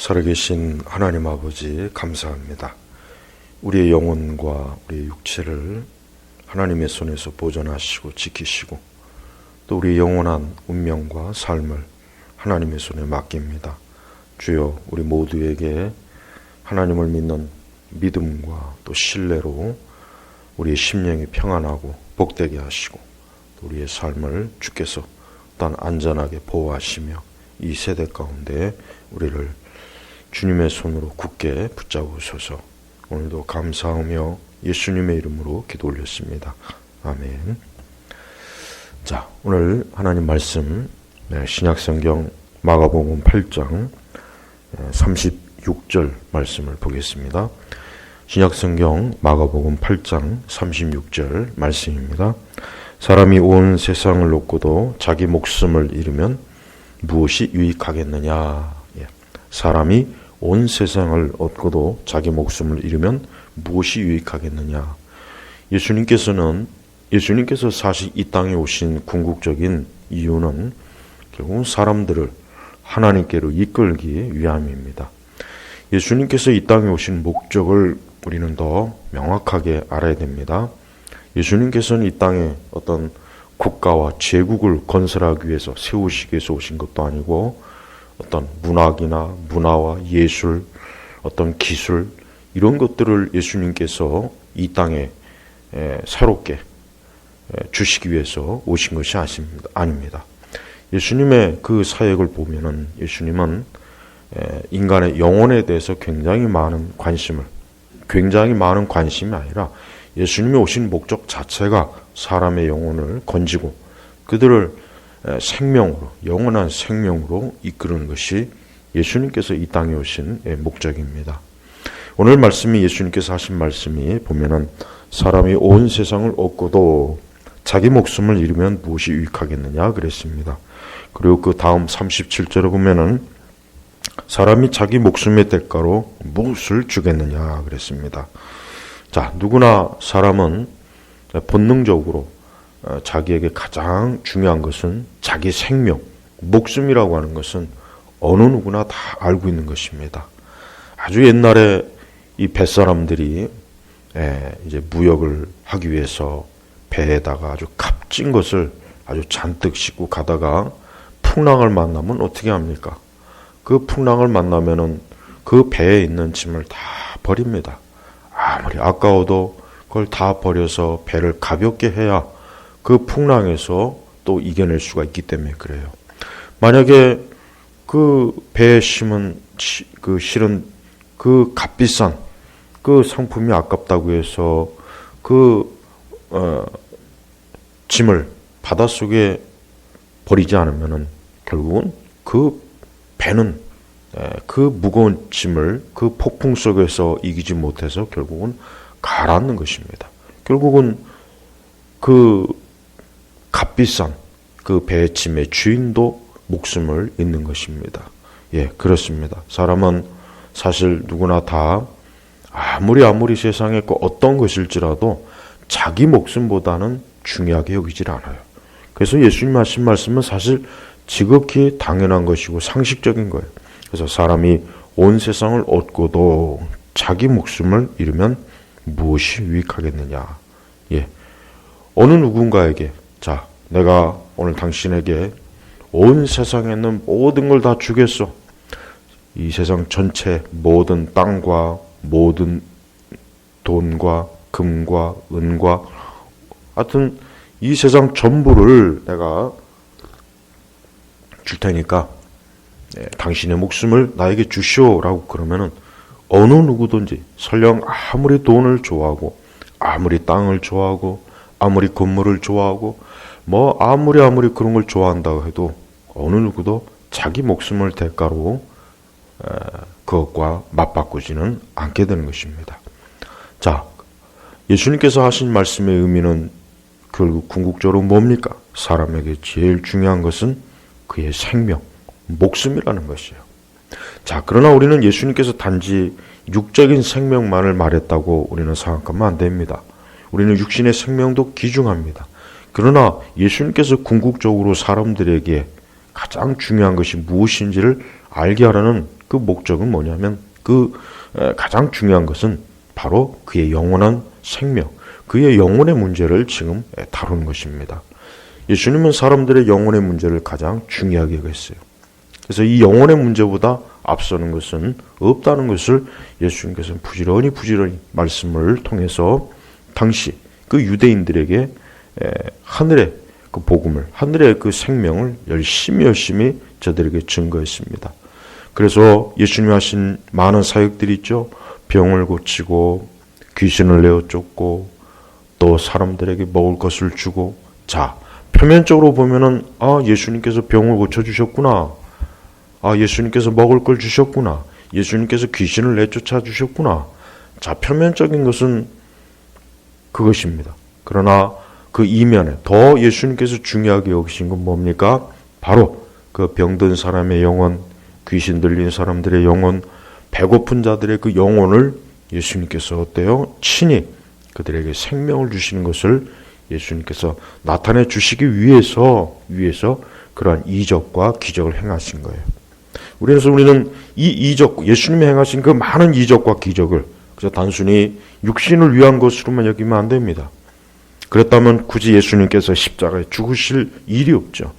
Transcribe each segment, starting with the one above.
살아계신 하나님 아버지 감사합니다. 우리의 영혼과 우리의 육체를 하나님의 손에서 보존하시고 지키시고 또 우리의 영원한 운명과 삶을 하나님의 손에 맡깁니다. 주여, 우리 모두에게 하나님을 믿는 믿음과 또 신뢰로 우리의 심령이 평안하고 복되게 하시고 또 우리의 삶을 주께서 또한 안전하게 보호하시며 이 세대 가운데 우리를 주님의 손으로 굳게 붙잡으소서. 오늘도 감사하며 예수님의 이름으로 기도 올렸습니다. 아멘. 자, 오늘 하나님 말씀 신약성경 마가복음 8장 36절 말씀을 보겠습니다. 신약성경 마가복음 8장 36절 말씀입니다. 사람이 온 세상을 얻고도 자기 목숨을 잃으면 무엇이 유익하겠느냐. 사람이 온 세상을 얻고도 자기 목숨을 잃으면 무엇이 유익하겠느냐. 예수님께서 사실 이 땅에 오신 궁극적인 이유는 결국은 사람들을 하나님께로 이끌기 위함입니다. 예수님께서 이 땅에 오신 목적을 우리는 더 명확하게 알아야 됩니다. 예수님께서는 이 땅에 어떤 국가와 제국을 건설하기 위해서 세우시기 위해서 오신 것도 아니고 어떤 문학이나 문화와 예술, 어떤 기술 이런 것들을 예수님께서 이 땅에 새롭게 주시기 위해서 오신 것이 아닙니다. 예수님의 그 사역을 보면은 예수님은 인간의 영혼에 대해서 굉장히 많은 관심이 아니라 예수님이 오신 목적 자체가 사람의 영혼을 건지고 그들을 생명으로, 영원한 생명으로 이끄는 것이 예수님께서 이 땅에 오신 목적입니다. 오늘 말씀이 예수님께서 하신 말씀이 보면은 사람이 온 세상을 얻고도 자기 목숨을 잃으면 무엇이 유익하겠느냐 그랬습니다. 그리고 그 다음 37절에 보면은 사람이 자기 목숨의 대가로 무엇을 주겠느냐 그랬습니다. 자, 누구나 사람은 본능적으로 자기에게 가장 중요한 것은 자기 생명, 목숨이라고 하는 것은 어느 누구나 다 알고 있는 것입니다. 아주 옛날에 이 뱃사람들이 이제 무역을 하기 위해서 배에다가 아주 값진 것을 아주 잔뜩 싣고 가다가 풍랑을 만나면 어떻게 합니까? 그 풍랑을 만나면은 그 배에 있는 짐을 다 버립니다. 아무리 아까워도 그걸 다 버려서 배를 가볍게 해야 그 풍랑에서 또 이겨낼 수가 있기 때문에 그래요. 만약에 그 배에 실은 그 값비싼 그 상품이 아깝다고 해서 짐을 바닷속에 버리지 않으면은 결국은 그 배는 그 무거운 짐을 그 폭풍 속에서 이기지 못해서 결국은 가라앉는 것입니다. 결국은 그 값비싼 그 배의 짐의 주인도 목숨을 잃는 것입니다. 예, 그렇습니다. 사람은 사실 누구나 다 아무리 세상에 그 어떤 것일지라도 자기 목숨보다는 중요하게 여기질 않아요. 그래서 예수님 하신 말씀은 사실 지극히 당연한 것이고 상식적인 거예요. 그래서 사람이 온 세상을 얻고도 자기 목숨을 잃으면 무엇이 유익하겠느냐. 예, 어느 누군가에게 자, 내가 오늘 당신에게 온 세상에 있는 모든 걸 다 주겠어. 이 세상 전체 모든 땅과 모든 돈과 금과 은과 하여튼 이 세상 전부를 내가 줄 테니까 당신의 목숨을 나에게 주시오라고 그러면은 어느 누구든지 설령 아무리 돈을 좋아하고 아무리 땅을 좋아하고 아무리 건물을 좋아하고 뭐 아무리 그런 걸 좋아한다고 해도 어느 누구도 자기 목숨을 대가로 그것과 맞바꾸지는 않게 되는 것입니다. 자, 예수님께서 하신 말씀의 의미는 결국 궁극적으로 뭡니까? 사람에게 제일 중요한 것은 그의 생명, 목숨이라는 것이에요. 자, 그러나 우리는 예수님께서 단지 육적인 생명만을 말했다고 우리는 생각하면 안 됩니다. 우리는 육신의 생명도 귀중합니다. 그러나 예수님께서 궁극적으로 사람들에게 가장 중요한 것이 무엇인지를 알게 하라는 그 목적은 뭐냐면 가장 중요한 것은 바로 그의 영원한 생명, 그의 영혼의 문제를 지금 다루는 것입니다. 예수님은 사람들의 영혼의 문제를 가장 중요하게 여겼어요. 그래서 이 영혼의 문제보다 앞서는 것은 없다는 것을 예수님께서는 부지런히 말씀을 통해서 당시 그 유대인들에게 하늘의 그 복음을, 하늘의 그 생명을 열심히 저들에게 증거했습니다. 그래서 예수님이 하신 많은 사역들이 있죠. 병을 고치고 귀신을 내어 쫓고 또 사람들에게 먹을 것을 주고, 자, 표면적으로 보면은 예수님께서 병을 고쳐주셨구나, 예수님께서 먹을 걸 주셨구나, 예수님께서 귀신을 내쫓아 주셨구나. 자, 표면적인 것은 그것입니다. 그러나 그 이면에 더 예수님께서 중요하게 여기신 건 뭡니까? 바로 그 병든 사람의 영혼, 귀신 들린 사람들의 영혼, 배고픈 자들의 그 영혼을 예수님께서 어때요? 친히 그들에게 생명을 주시는 것을 예수님께서 나타내 주시기 위해서 그러한 이적과 기적을 행하신 거예요. 그래서 우리는 이 이적, 예수님이 행하신 그 많은 이적과 기적을 그저 단순히 육신을 위한 것으로만 여기면 안 됩니다. 그랬다면 굳이 예수님께서 십자가에 죽으실 일이 없죠.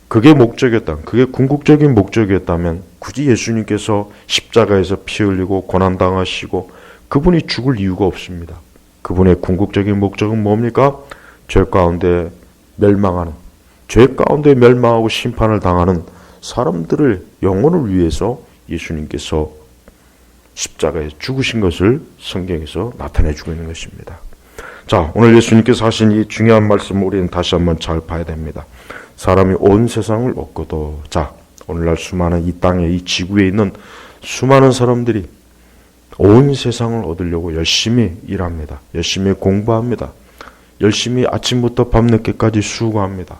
그게 목적이었다면, 그게 궁극적인 목적이었다면 굳이 예수님께서 십자가에서 피 흘리고 고난당하시고 그분이 죽을 이유가 없습니다. 그분의 궁극적인 목적은 뭡니까? 죄 가운데 멸망하고 심판을 당하는 사람들을 영혼을 위해서 예수님께서 십자가에 죽으신 것을 성경에서 나타내주고 있는 것입니다. 자, 오늘 예수님께서 하신 이 중요한 말씀을 우리는 다시 한번 잘 봐야 됩니다. 사람이 온 세상을 얻고도, 자, 오늘날 수많은 이 땅에, 이 지구에 있는 수많은 사람들이 온 세상을 얻으려고 열심히 일합니다. 열심히 공부합니다. 열심히 아침부터 밤늦게까지 수고합니다.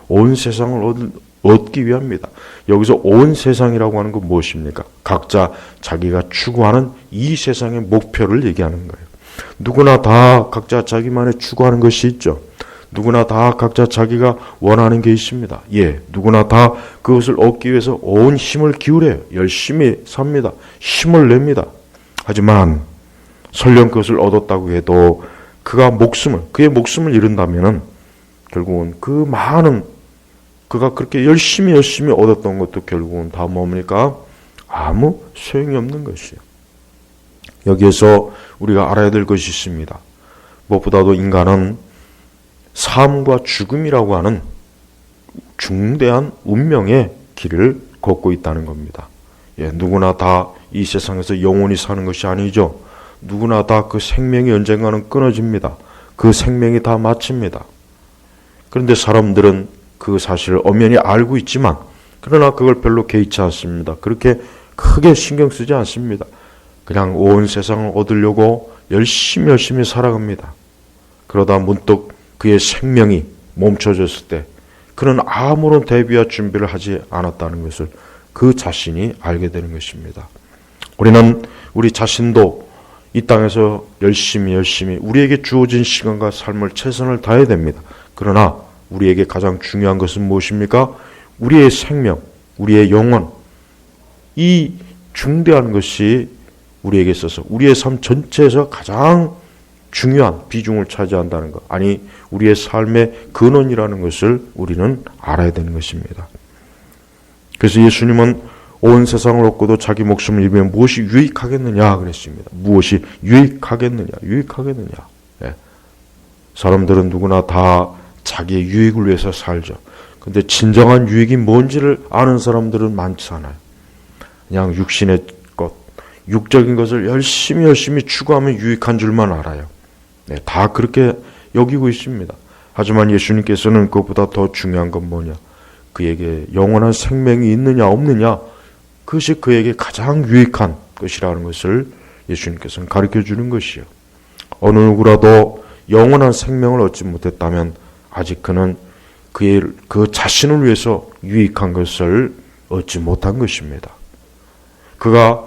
온 세상을 얻기 위함입니다. 여기서 온 세상이라고 하는 건 무엇입니까? 각자 자기가 추구하는 이 세상의 목표를 얘기하는 거예요. 누구나 다 각자 자기만의 추구하는 것이 있죠. 누구나 다 각자 자기가 원하는 게 있습니다. 누구나 다 그것을 얻기 위해서 온 힘을 기울여요. 열심히 삽니다. 힘을 냅니다. 하지만 설령 그것을 얻었다고 해도 그의 목숨을 잃은다면은 결국은 그 많은 그가 그렇게 열심히 얻었던 것도 결국은 다 뭡니까? 아무 소용이 없는 것이에요. 여기에서 우리가 알아야 될 것이 있습니다. 무엇보다도 인간은 삶과 죽음이라고 하는 중대한 운명의 길을 걷고 있다는 겁니다. 누구나 다 이 세상에서 영원히 사는 것이 아니죠. 누구나 다 그 생명이 언젠가는 끊어집니다. 그 생명이 다 마칩니다. 그런데 사람들은 그 사실을 엄연히 알고 있지만 그러나 그걸 별로 개의치 않습니다. 그렇게 크게 신경 쓰지 않습니다. 그냥 온 세상을 얻으려고 열심히 살아갑니다. 그러다 문득 그의 생명이 멈춰졌을 때 그는 아무런 대비와 준비를 하지 않았다는 것을 그 자신이 알게 되는 것입니다. 우리는 우리 자신도 이 땅에서 열심히 우리에게 주어진 시간과 삶을 최선을 다해야 됩니다. 그러나 우리에게 가장 중요한 것은 무엇입니까? 우리의 생명, 우리의 영혼, 이 중대한 것이 우리에게 있어서 우리의 삶 전체에서 가장 중요한 비중을 차지한다는 것, 아니 우리의 삶의 근원이라는 것을 우리는 알아야 되는 것입니다. 그래서 예수님은 온 세상을 얻고도 자기 목숨을 잃으면 무엇이 유익하겠느냐 그랬습니다. 무엇이 유익하겠느냐. 사람들은 누구나 다 자기의 유익을 위해서 살죠. 근데 진정한 유익이 뭔지를 아는 사람들은 많지 않아요. 그냥 육신의 것, 육적인 것을 열심히 추구하면 유익한 줄만 알아요. 다 그렇게 여기고 있습니다. 하지만 예수님께서는 그것보다 더 중요한 건 뭐냐? 그에게 영원한 생명이 있느냐 없느냐, 그것이 그에게 가장 유익한 것이라는 것을 예수님께서는 가르쳐 주는 것이요. 어느 누구라도 영원한 생명을 얻지 못했다면 아직 그는 그 자신을 위해서 유익한 것을 얻지 못한 것입니다. 그가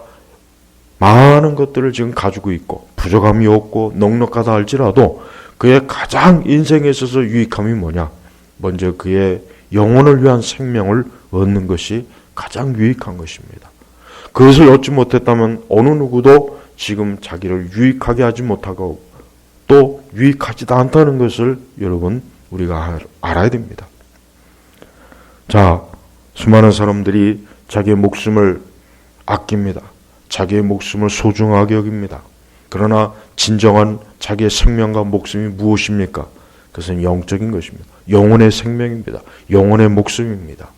많은 것들을 지금 가지고 있고 부족함이 없고 넉넉하다 할지라도 그의 가장 인생에 있어서 유익함이 뭐냐? 먼저 그의 영혼을 위한 생명을 얻는 것이 가장 유익한 것입니다. 그것을 얻지 못했다면 어느 누구도 지금 자기를 유익하게 하지 못하고 또 유익하지도 않다는 것을 여러분 우리가 알아야 됩니다. 자, 수많은 사람들이 자기의 목숨을 아낍니다. 자기의 목숨을 소중하게 여깁니다. 그러나 진정한 자기의 생명과 목숨이 무엇입니까? 그것은 영적인 것입니다. 영혼의 생명입니다. 영혼의 목숨입니다.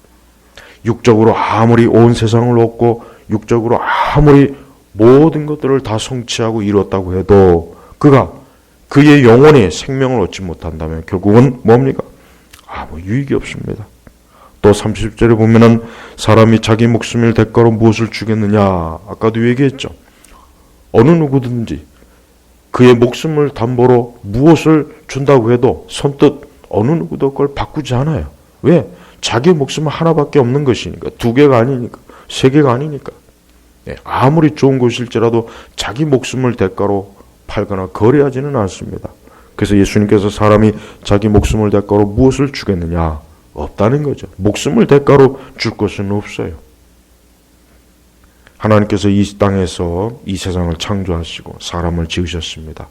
육적으로 아무리 온 세상을 얻고 육적으로 아무리 모든 것들을 다 성취하고 이뤘다고 해도 그가 그의 영혼의 생명을 얻지 못한다면 결국은 뭡니까? 아무 유익이 없습니다. 또 30절에 보면은 사람이 자기 목숨을 대가로 무엇을 주겠느냐? 아까도 얘기했죠. 어느 누구든지 그의 목숨을 담보로 무엇을 준다고 해도 선뜻 어느 누구도 그걸 바꾸지 않아요. 왜? 자기 목숨은 하나밖에 없는 것이니까. 2개가 아니니까. 3개가 아니니까. 아무리 좋은 것일지라도 자기 목숨을 대가로 팔거나 거래하지는 않습니다. 그래서 예수님께서 사람이 자기 목숨을 대가로 무엇을 주겠느냐? 없다는 거죠. 목숨을 대가로 줄 것은 없어요. 하나님께서 이 땅에서 이 세상을 창조하시고 사람을 지으셨습니다.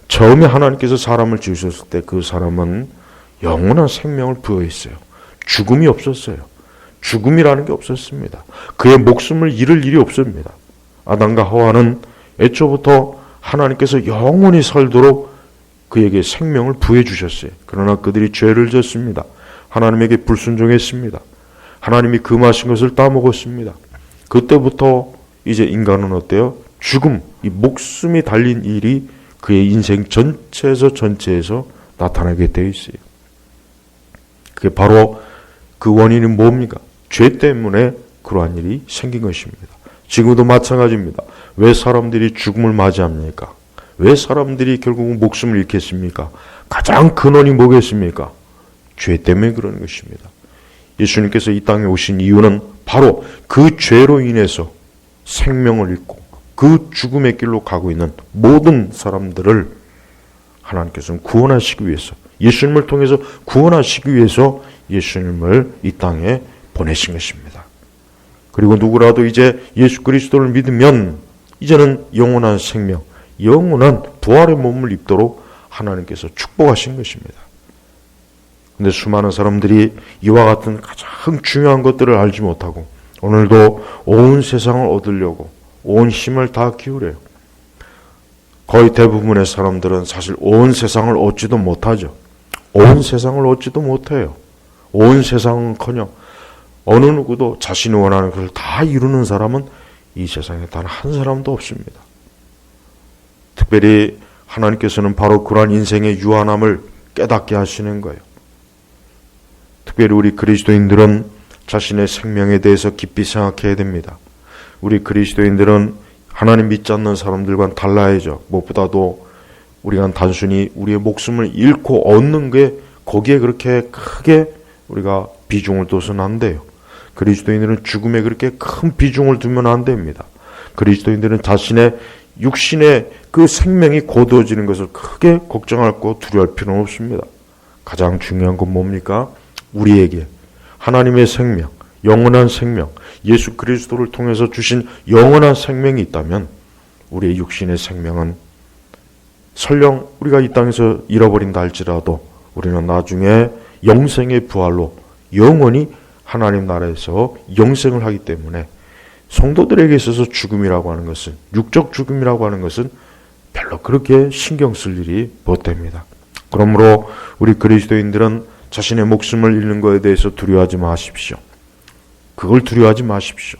처음에 하나님께서 사람을 지으셨을 때 그 사람은 영원한 생명을 부여했어요. 죽음이 없었어요. 죽음이라는 게 없었습니다. 그의 목숨을 잃을 일이 없습니다. 아담과 하와는 애초부터 하나님께서 영원히 살도록 그에게 생명을 부여해 주셨어요. 그러나 그들이 죄를 졌습니다. 하나님에게 불순종했습니다. 하나님이 금하신 것을 따먹었습니다. 그때부터 이제 인간은 어때요? 죽음, 이 목숨이 달린 일이 그의 인생 전체에서 나타나게 되어 있어요. 그게 바로 그 원인이 뭡니까? 죄 때문에 그러한 일이 생긴 것입니다. 지금도 마찬가지입니다. 왜 사람들이 죽음을 맞이합니까? 왜 사람들이 결국은 목숨을 잃겠습니까? 가장 근원이 뭐겠습니까? 죄 때문에 그러는 것입니다. 예수님께서 이 땅에 오신 이유는 바로 그 죄로 인해서 생명을 잃고 그 죽음의 길로 가고 있는 모든 사람들을 하나님께서는 구원하시기 위해서, 예수님을 통해서 구원하시기 위해서 예수님을 이 땅에 보내신 것입니다. 그리고 누구라도 이제 예수 그리스도를 믿으면 이제는 영원한 생명, 영원한 부활의 몸을 입도록 하나님께서 축복하신 것입니다. 근데 수많은 사람들이 이와 같은 가장 중요한 것들을 알지 못하고 오늘도 온 세상을 얻으려고 온 힘을 다 기울여요. 거의 대부분의 사람들은 사실 온 세상을 얻지도 못하죠. 온 세상을 얻지도 못해요. 온 세상은커녕 어느 누구도 자신이 원하는 것을 다 이루는 사람은 이 세상에 단 한 사람도 없습니다. 특별히 하나님께서는 바로 그러한 인생의 유한함을 깨닫게 하시는 거예요. 특별히 우리 그리스도인들은 자신의 생명에 대해서 깊이 생각해야 됩니다. 우리 그리스도인들은 하나님 믿지 않는 사람들과는 달라야죠. 무엇보다도 우리가 단순히 우리의 목숨을 잃고 얻는 게 거기에 그렇게 크게 우리가 비중을 둬서는 안 돼요. 그리스도인들은 죽음에 그렇게 큰 비중을 두면 안 됩니다. 그리스도인들은 자신의 육신의 그 생명이 거두어지는 것을 크게 걱정할 거 두려워할 필요는 없습니다. 가장 중요한 건 뭡니까? 우리에게 하나님의 생명, 영원한 생명, 예수 그리스도를 통해서 주신 영원한 생명이 있다면 우리의 육신의 생명은 설령 우리가 이 땅에서 잃어버린다 할지라도 우리는 나중에 영생의 부활로 영원히 하나님 나라에서 영생을 하기 때문에 성도들에게 있어서 죽음이라고 하는 것은, 육적 죽음이라고 하는 것은 별로 그렇게 신경 쓸 일이 못 됩니다. 그러므로 우리 그리스도인들은 자신의 목숨을 잃는 것에 대해서 두려워하지 마십시오. 그걸 두려워하지 마십시오.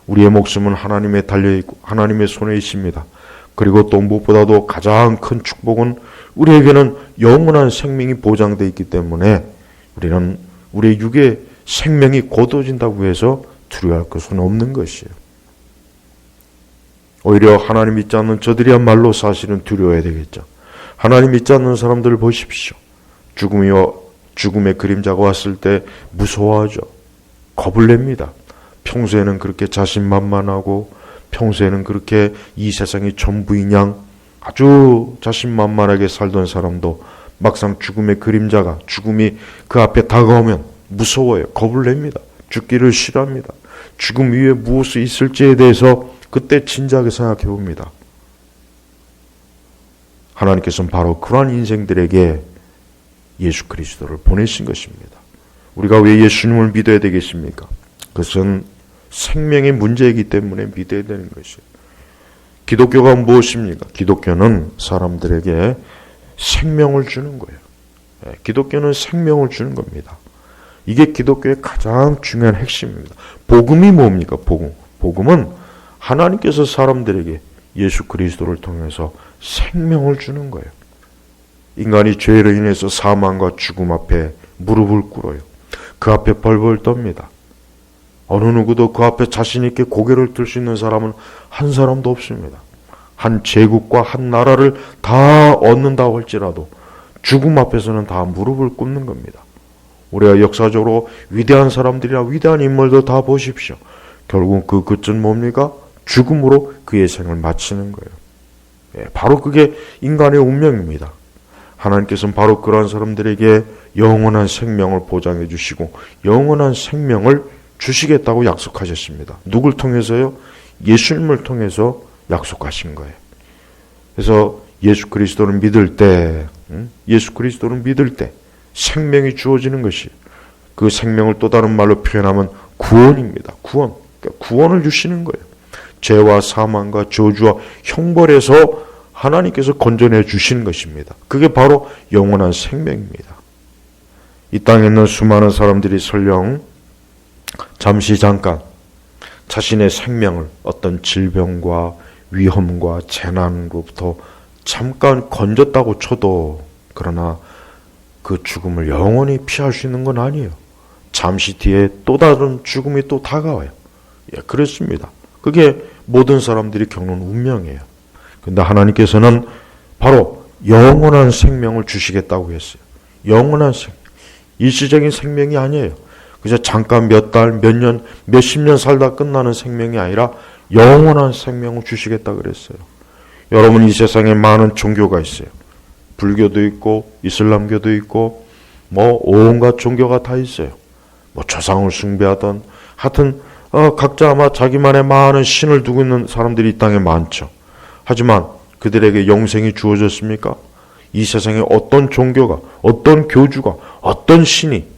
우리의 목숨은 하나님에 달려있고 하나님의 손에 있습니다. 그리고 또 무엇보다도 가장 큰 축복은 우리에게는 영원한 생명이 보장되어 있기 때문에 우리는 우리의 육의 생명이 거두어진다고 해서 두려워할 것은 없는 것이에요. 오히려 하나님 믿지 않는 저들이야말로 사실은 두려워해야 되겠죠. 하나님 믿지 않는 사람들을 보십시오. 죽음의 그림자가 왔을 때 무서워하죠. 겁을 냅니다. 평소에는 그렇게 자신만만하고 평소에는 그렇게 이 세상이 전부인 양 아주 자신만만하게 살던 사람도 막상 죽음의 그림자가, 죽음이 그 앞에 다가오면 무서워요. 겁을 냅니다. 죽기를 싫어합니다. 죽음 위에 무엇이 있을지에 대해서 그때 진지하게 생각해 봅니다. 하나님께서는 바로 그러한 인생들에게 예수 그리스도를 보내신 것입니다. 우리가 왜 예수님을 믿어야 되겠습니까? 그것은 생명의 문제이기 때문에 믿어야 되는 것이에요. 기독교가 무엇입니까? 기독교는 사람들에게 생명을 주는 거예요. 기독교는 생명을 주는 겁니다. 이게 기독교의 가장 중요한 핵심입니다. 복음이 뭡니까? 복음은 하나님께서 사람들에게 예수 그리스도를 통해서 생명을 주는 거예요. 인간이 죄로 인해서 사망과 죽음 앞에 무릎을 꿇어요. 그 앞에 벌벌 떱니다. 어느 누구도 그 앞에 자신 있게 고개를 들 수 있는 사람은 한 사람도 없습니다. 한 제국과 한 나라를 다 얻는다고 할지라도 죽음 앞에서는 다 무릎을 꿇는 겁니다. 우리가 역사적으로 위대한 사람들이나 위대한 인물들 다 보십시오. 결국 그 끝은 뭡니까? 죽음으로 그의 생을 마치는 거예요. 바로 그게 인간의 운명입니다. 하나님께서는 바로 그러한 사람들에게 영원한 생명을 보장해 주시고 영원한 생명을 주시겠다고 약속하셨습니다. 누굴 통해서요? 예수님을 통해서 약속하신 거예요. 그래서 예수 그리스도를 믿을 때 생명이 주어지는 것이, 그 생명을 또 다른 말로 표현하면 구원입니다. 구원. 그러니까 구원을 주시는 거예요. 죄와 사망과 저주와 형벌에서 하나님께서 건져내 주시는 것입니다. 그게 바로 영원한 생명입니다. 이 땅에 있는 수많은 사람들이 설령 잠깐 자신의 생명을 어떤 질병과 위험과 재난으로부터 잠깐 건졌다고 쳐도, 그러나 그 죽음을 영원히 피할 수 있는 건 아니에요. 잠시 뒤에 또 다른 죽음이 또 다가와요. 그렇습니다. 그게 모든 사람들이 겪는 운명이에요. 근데 하나님께서는 바로 영원한 생명을 주시겠다고 했어요. 영원한 생명. 일시적인 생명이 아니에요. 그저 잠깐 몇 달, 몇 년, 몇십 년 살다 끝나는 생명이 아니라 영원한 생명을 주시겠다 그랬어요. 여러분, 이 세상에 많은 종교가 있어요. 불교도 있고 이슬람교도 있고 온갖 종교가 다 있어요. 조상을 숭배하던, 하여튼 각자 아마 자기만의 많은 신을 두고 있는 사람들이 이 땅에 많죠. 하지만 그들에게 영생이 주어졌습니까? 이 세상에 어떤 종교가, 어떤 교주가, 어떤 신이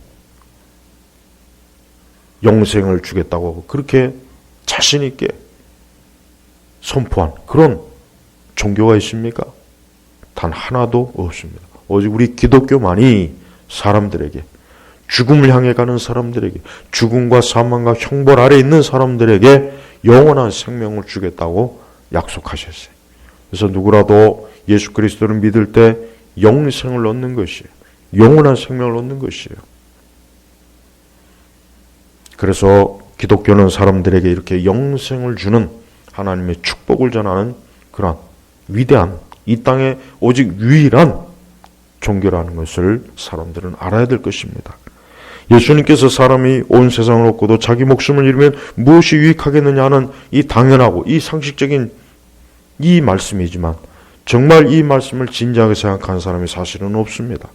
영생을 주겠다고 하고 그렇게 자신 있게 선포한 그런 종교가 있습니까? 단 하나도 없습니다. 오직 우리 기독교만이 사람들에게, 죽음을 향해 가는 사람들에게, 죽음과 사망과 형벌 아래 있는 사람들에게 영원한 생명을 주겠다고 약속하셨어요. 그래서 누구라도 예수 그리스도를 믿을 때 영생을 얻는 것이에요. 영원한 생명을 얻는 것이에요. 그래서 기독교는 사람들에게 이렇게 영생을 주는 하나님의 축복을 전하는 그런 위대한, 이 땅에 오직 유일한 종교라는 것을 사람들은 알아야 될 것입니다. 예수님께서 사람이 온 세상을 얻고도 자기 목숨을 잃으면 무엇이 유익하겠느냐는 이 당연하고 이 상식적인 이 말씀이지만, 정말 이 말씀을 진지하게 생각하는 사람이 사실은 없습니다.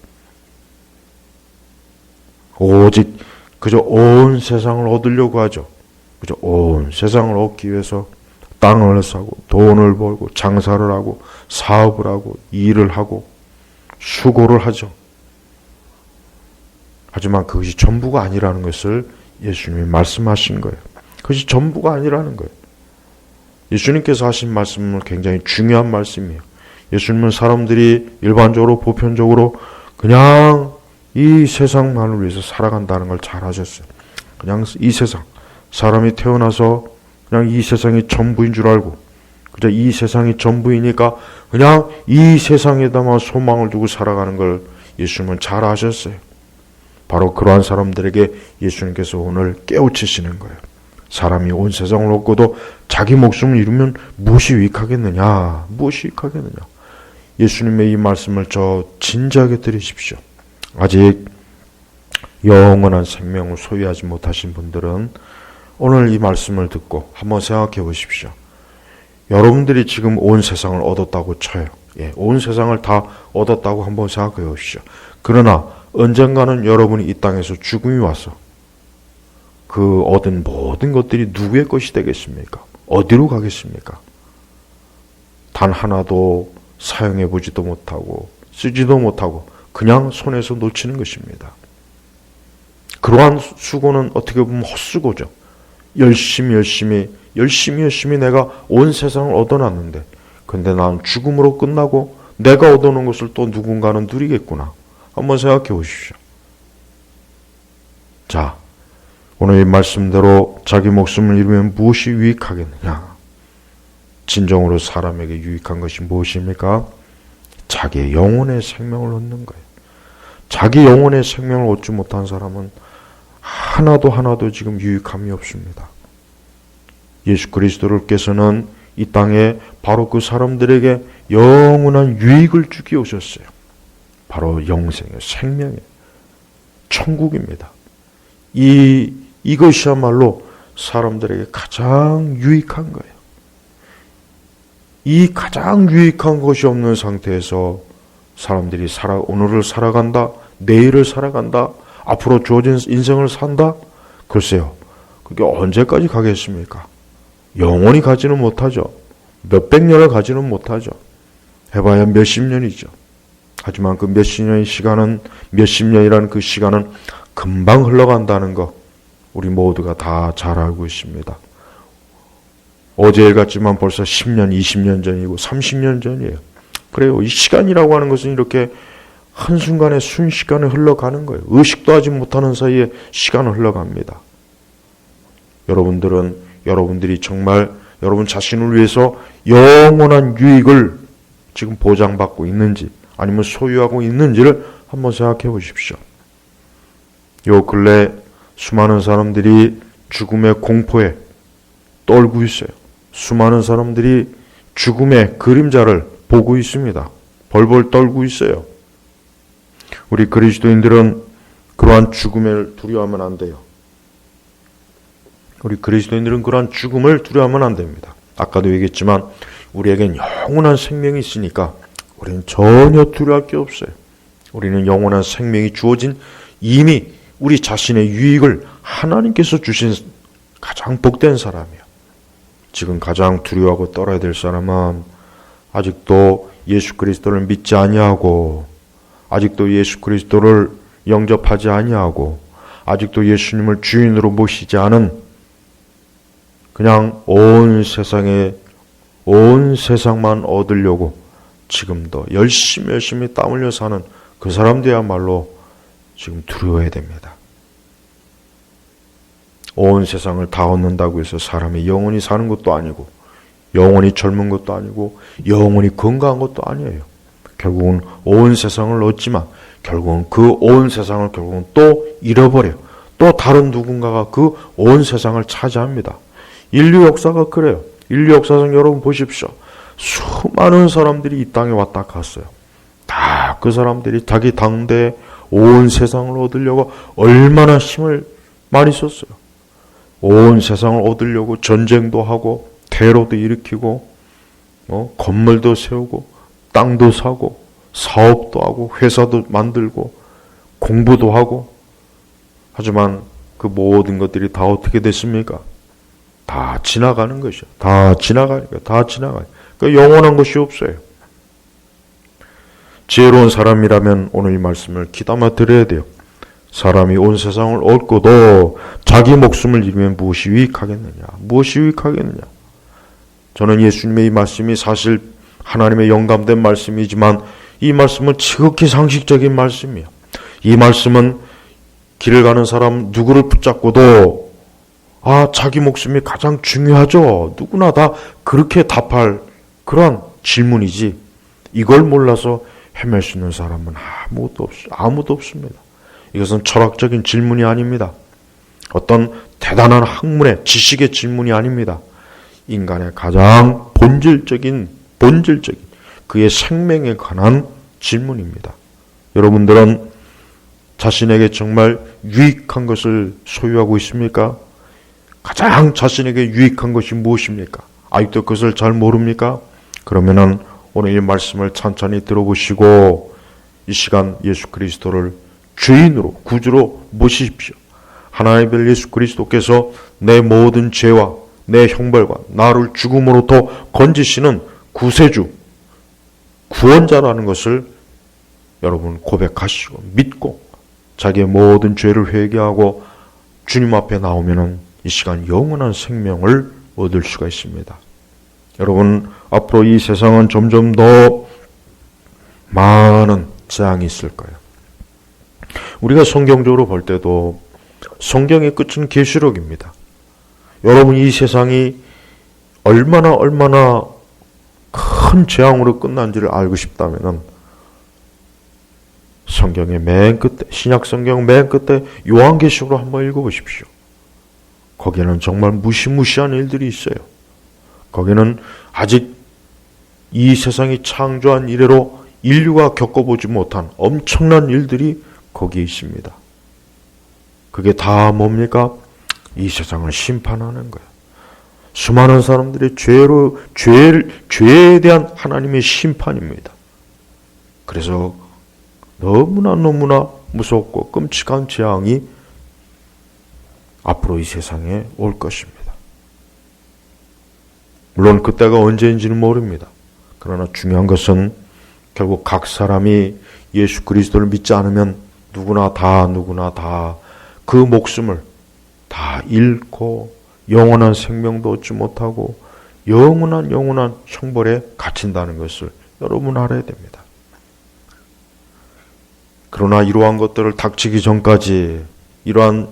오직 그저 온 세상을 얻으려고 하죠. 그저 온 세상을 얻기 위해서 땅을 사고 돈을 벌고 장사를 하고 사업을 하고 일을 하고 수고를 하죠. 하지만 그것이 전부가 아니라는 것을 예수님이 말씀하신 거예요. 그것이 전부가 아니라는 거예요. 예수님께서 하신 말씀은 굉장히 중요한 말씀이에요. 예수님은 사람들이 일반적으로 보편적으로 그냥 이 세상만을 위해서 살아간다는 걸 잘 아셨어요. 그냥 이 세상, 사람이 태어나서 그냥 이 세상이 전부인 줄 알고, 그저 이 세상이 전부이니까 그냥 이 세상에다만 소망을 두고 살아가는 걸 예수님은 잘 아셨어요. 바로 그러한 사람들에게 예수님께서 오늘 깨우치시는 거예요. 사람이 온 세상을 얻고도 자기 목숨을 잃으면 무엇이 유익하겠느냐? 무엇이 유익하겠느냐? 예수님의 이 말씀을 진지하게 들으십시오. 아직 영원한 생명을 소유하지 못하신 분들은 오늘 이 말씀을 듣고 한번 생각해 보십시오. 여러분들이 지금 온 세상을 얻었다고 쳐요. 온 세상을 다 얻었다고 한번 생각해 보십시오. 그러나 언젠가는 여러분이 이 땅에서 죽음이 와서 그 얻은 모든 것들이 누구의 것이 되겠습니까? 어디로 가겠습니까? 단 하나도 사용해 보지도 못하고 쓰지도 못하고 그냥 손에서 놓치는 것입니다. 그러한 수고는 어떻게 보면 헛수고죠. 열심히 내가 온 세상을 얻어놨는데 근데 난 죽음으로 끝나고 내가 얻어놓은 것을 또 누군가는 누리겠구나. 한번 생각해 보십시오. 자, 오늘 이 말씀대로 자기 목숨을 잃으면 무엇이 유익하겠느냐? 진정으로 사람에게 유익한 것이 무엇입니까? 자기의 영혼의 생명을 얻는 거예요. 자기 영혼의 생명을 얻지 못한 사람은 하나도 지금 유익함이 없습니다. 예수 그리스도께서는 이 땅에 바로 그 사람들에게 영원한 유익을 주기 오셨어요. 바로 영생의 생명의 천국입니다. 이것이야말로 사람들에게 가장 유익한 거예요. 이 가장 유익한 것이 없는 상태에서 사람들이 오늘을 살아간다, 내일을 살아간다, 앞으로 주어진 인생을 산다? 글쎄요, 그게 언제까지 가겠습니까? 영원히 가지는 못하죠. 몇백 년을 가지는 못하죠. 해봐야 몇십 년이죠. 하지만 그 몇십 년이라는 그 시간은 금방 흘러간다는 거 우리 모두가 다 잘 알고 있습니다. 어제 일 같지만 벌써 10년, 20년 전이고 30년 전이에요. 그래요. 이 시간이라고 하는 것은 이렇게 한순간에 순식간에 흘러가는 거예요. 의식도 하지 못하는 사이에 시간은 흘러갑니다. 여러분들이 정말 여러분 자신을 위해서 영원한 유익을 지금 보장받고 있는지 아니면 소유하고 있는지를 한번 생각해 보십시오. 요 근래 수많은 사람들이 죽음의 공포에 떨고 있어요. 수많은 사람들이 죽음의 그림자를 보고 있습니다. 벌벌 떨고 있어요. 우리 그리스도인들은 그러한 죽음을 두려워하면 안 돼요. 우리 그리스도인들은 그러한 죽음을 두려워하면 안 됩니다. 아까도 얘기했지만 우리에겐 영원한 생명이 있으니까 우리는 전혀 두려워할 게 없어요. 우리는 영원한 생명이 주어진 이미 우리 자신의 유익을 하나님께서 주신 가장 복된 사람이에요. 지금 가장 두려워하고 떨어야 될 사람은 아직도 예수 그리스도를 믿지 아니하고 아직도 예수 그리스도를 영접하지 아니하고 아직도 예수님을 주인으로 모시지 않은 그냥 온 세상만 얻으려고 지금도 열심히 땀 흘려 사는 그 사람들이야말로 지금 두려워해야 됩니다. 온 세상을 다 얻는다고 해서 사람이 영원히 사는 것도 아니고 영원히 젊은 것도 아니고 영원히 건강한 것도 아니에요. 결국은 온 세상을 얻지만 결국은 그 온 세상을 결국은 또 잃어버려요. 또 다른 누군가가 그 온 세상을 차지합니다. 인류 역사가 그래요. 인류 역사상 여러분 보십시오. 수많은 사람들이 이 땅에 왔다 갔어요. 다 그 사람들이 자기 당대에 온 세상을 얻으려고 얼마나 힘을 많이 썼어요. 온 세상을 얻으려고 전쟁도 하고 테러도 일으키고 건물도 세우고 땅도 사고 사업도 하고 회사도 만들고 공부도 하고 하지만 그 모든 것들이 다 어떻게 됐습니까? 다 지나가는 것이요. 다 지나가요. 그러니까 영원한 것이 없어요. 지혜로운 사람이라면 오늘 이 말씀을 귀담아 들어야 돼요. 사람이 온 세상을 얻고도 자기 목숨을 잃으면 무엇이 유익하겠느냐? 저는 예수님의 이 말씀이 사실 하나님의 영감된 말씀이지만 이 말씀은 지극히 상식적인 말씀이에요. 이 말씀은 길을 가는 사람 누구를 붙잡고도 자기 목숨이 가장 중요하죠. 누구나 다 그렇게 답할 그런 질문이지 이걸 몰라서 헤맬 수 있는 사람은 아무도 없습니다. 이것은 철학적인 질문이 아닙니다. 어떤 대단한 학문의 지식의 질문이 아닙니다. 인간의 가장 본질적인 그의 생명에 관한 질문입니다. 여러분들은 자신에게 정말 유익한 것을 소유하고 있습니까? 가장 자신에게 유익한 것이 무엇입니까? 아직도 그것을 잘 모릅니까? 그러면은 오늘 이 말씀을 천천히 들어보시고 이 시간 예수 그리스도를 죄인으로 구주로 모시십시오. 하나님의 아들 예수 그리스도께서 내 모든 죄와 내 형벌과 나를 죽음으로부터 건지시는 구세주, 구원자라는 것을 여러분 고백하시고 믿고 자기의 모든 죄를 회개하고 주님 앞에 나오면은 이 시간 영원한 생명을 얻을 수가 있습니다. 여러분, 앞으로 이 세상은 점점 더 많은 재앙이 있을 거예요. 우리가 성경적으로 볼 때도 성경의 끝은 계시록입니다. 여러분, 이 세상이 얼마나 큰 재앙으로 끝난지를 알고 싶다면은 성경의 맨 끝에, 신약 성경 맨 끝에 요한계시록으로 한번 읽어보십시오. 거기에는 정말 무시무시한 일들이 있어요. 거기는 아직 이 세상이 창조한 이래로 인류가 겪어보지 못한 엄청난 일들이 거기에 있습니다. 그게 다 뭡니까? 이 세상을 심판하는 거예요. 수많은 사람들의 죄에 대한 하나님의 심판입니다. 그래서 너무나 무섭고 끔찍한 재앙이 앞으로 이 세상에 올 것입니다. 물론 그때가 언제인지는 모릅니다. 그러나 중요한 것은 결국 각 사람이 예수 그리스도를 믿지 않으면 누구나 다 그 목숨을 다 잃고 영원한 생명도 얻지 못하고 영원한 형벌에 갇힌다는 것을 여러분 알아야 됩니다. 그러나 이러한 것들을 닥치기 전까지 이러한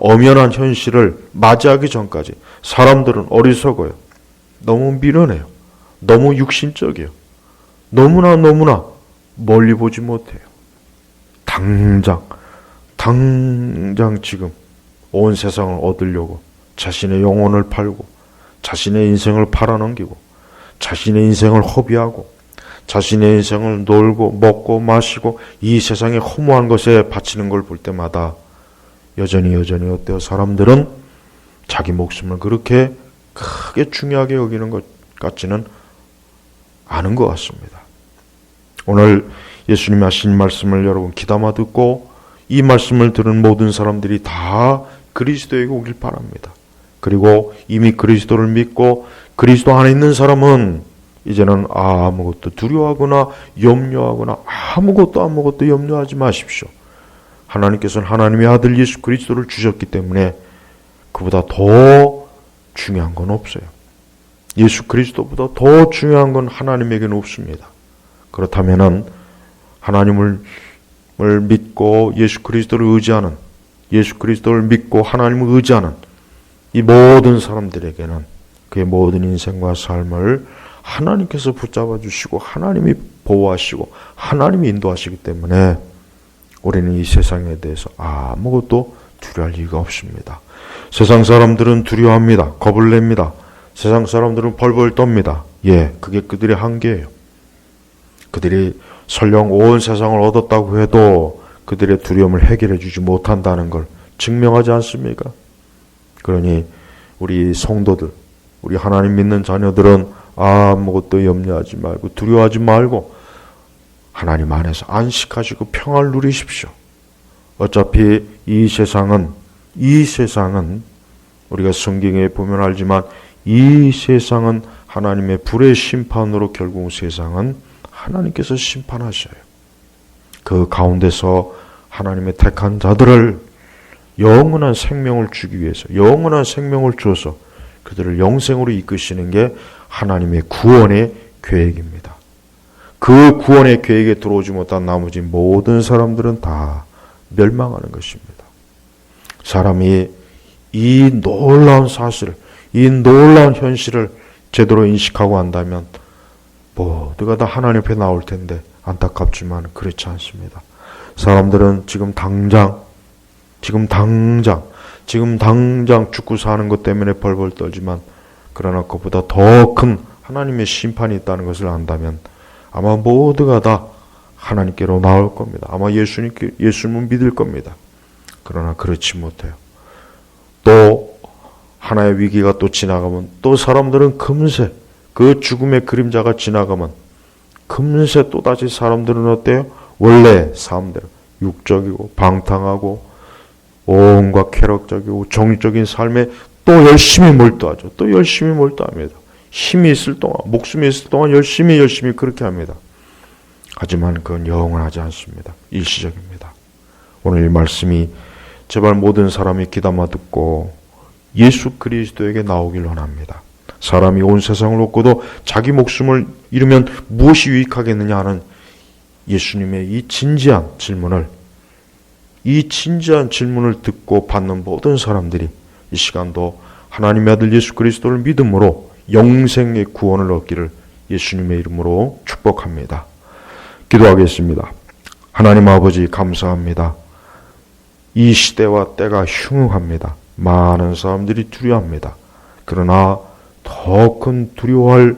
엄연한 현실을 맞이하기 전까지 사람들은 어리석어요. 너무 미련해요. 너무 육신적이에요. 너무나 멀리 보지 못해요. 당장 지금 온 세상을 얻으려고 자신의 영혼을 팔고 자신의 인생을 팔아넘기고 자신의 인생을 허비하고 자신의 인생을 놀고 먹고 마시고 이 세상의 허무한 것에 바치는 걸 볼 때마다 여전히 어때요? 사람들은 자기 목숨을 그렇게 크게 중요하게 여기는 것 같지는 않은 것 같습니다. 오늘 예수님이 하신 말씀을 여러분 귀담아 듣고 이 말씀을 들은 모든 사람들이 다 그리스도에게 오길 바랍니다. 그리고 이미 그리스도를 믿고 그리스도 안에 있는 사람은 이제는 아무것도 두려워하거나 염려하거나 아무것도 염려하지 마십시오. 하나님께서는 하나님의 아들 예수 그리스도를 주셨기 때문에 그보다 더 중요한 건 없어요. 예수 그리스도보다 더 중요한 건 하나님에게는 없습니다. 그렇다면은 하나님을 믿고 예수 그리스도를 의지하는, 예수 그리스도를 믿고 하나님을 의지하는 이 모든 사람들에게는 그의 모든 인생과 삶을 하나님께서 붙잡아 주시고 하나님이 보호하시고 하나님이 인도하시기 때문에 우리는 이 세상에 대해서 아무것도 두려워할 이유가 없습니다. 세상 사람들은 두려워합니다. 겁을 냅니다. 세상 사람들은 벌벌 떱니다. 그게 그들의 한계예요. 그들이 설령 온 세상을 얻었다고 해도 그들의 두려움을 해결해 주지 못한다는 걸 증명하지 않습니까? 그러니 우리 성도들, 우리 하나님 믿는 자녀들은 아무것도 염려하지 말고 두려워하지 말고 하나님 안에서 안식하시고 평화를 누리십시오. 어차피 이 세상은 우리가 성경에 보면 알지만 이 세상은 하나님의 불의 심판으로 결국 세상은 하나님께서 심판하셔요. 그 가운데서 하나님의 택한 자들을 영원한 생명을 주기 위해서 영원한 생명을 줘서 그들을 영생으로 이끄시는 게 하나님의 구원의 계획입니다. 그 구원의 계획에 들어오지 못한 나머지 모든 사람들은 다 멸망하는 것입니다. 사람이 이 놀라운 사실을, 이 놀라운 현실을 제대로 인식하고 한다면 모두가 다 하나님 앞에 나올 텐데 안타깝지만 그렇지 않습니다. 사람들은 지금 당장 죽고 사는 것 때문에 벌벌 떨지만 그러나 그보다 더 큰 하나님의 심판이 있다는 것을 안다면 아마 모두가 다 하나님께로 나올 겁니다. 아마 예수님을 믿을 겁니다. 그러나 그렇지 못해요. 또 하나의 위기가 또 지나가면 또 사람들은 금세 그 죽음의 그림자가 지나가면 금세 또다시 사람들은 어때요? 원래 삶대로 육적이고 방탕하고 온갖 쾌락적이고 정적인 삶에 또 열심히 몰두하죠. 또 열심히 몰두합니다. 힘이 있을 동안, 목숨이 있을 동안 열심히 그렇게 합니다. 하지만 그건 영원하지 않습니다. 일시적입니다. 오늘 이 말씀이 제발 모든 사람이 귀담아 듣고 예수 그리스도에게 나오길 원합니다. 사람이 온 세상을 얻고도 자기 목숨을 잃으면 무엇이 유익하겠느냐 하는 예수님의 이 진지한 질문을 듣고 받는 모든 사람들이 이 시간도 하나님의 아들 예수 그리스도를 믿음으로 영생의 구원을 얻기를 예수님의 이름으로 축복합니다. 기도하겠습니다. 하나님 아버지 감사합니다. 이 시대와 때가 흉흉합니다. 많은 사람들이 두려워합니다. 그러나 더 큰 두려워할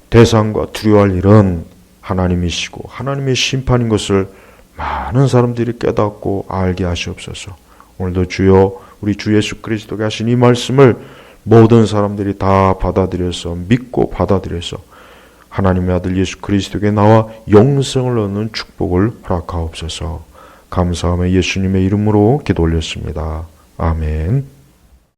대상과 두려워할 일은 하나님이시고 하나님의 심판인 것을 많은 사람들이 깨닫고 알게 하시옵소서. 오늘도 주여 우리 주 예수 그리스도가 하신 이 말씀을 모든 사람들이 다 받아들여서 믿고 받아들여서 하나님의 아들 예수 그리스도에게 나와 영생을 얻는 축복을 허락하옵소서. 감사하며 예수님의 이름으로 기도 올렸습니다. 아멘.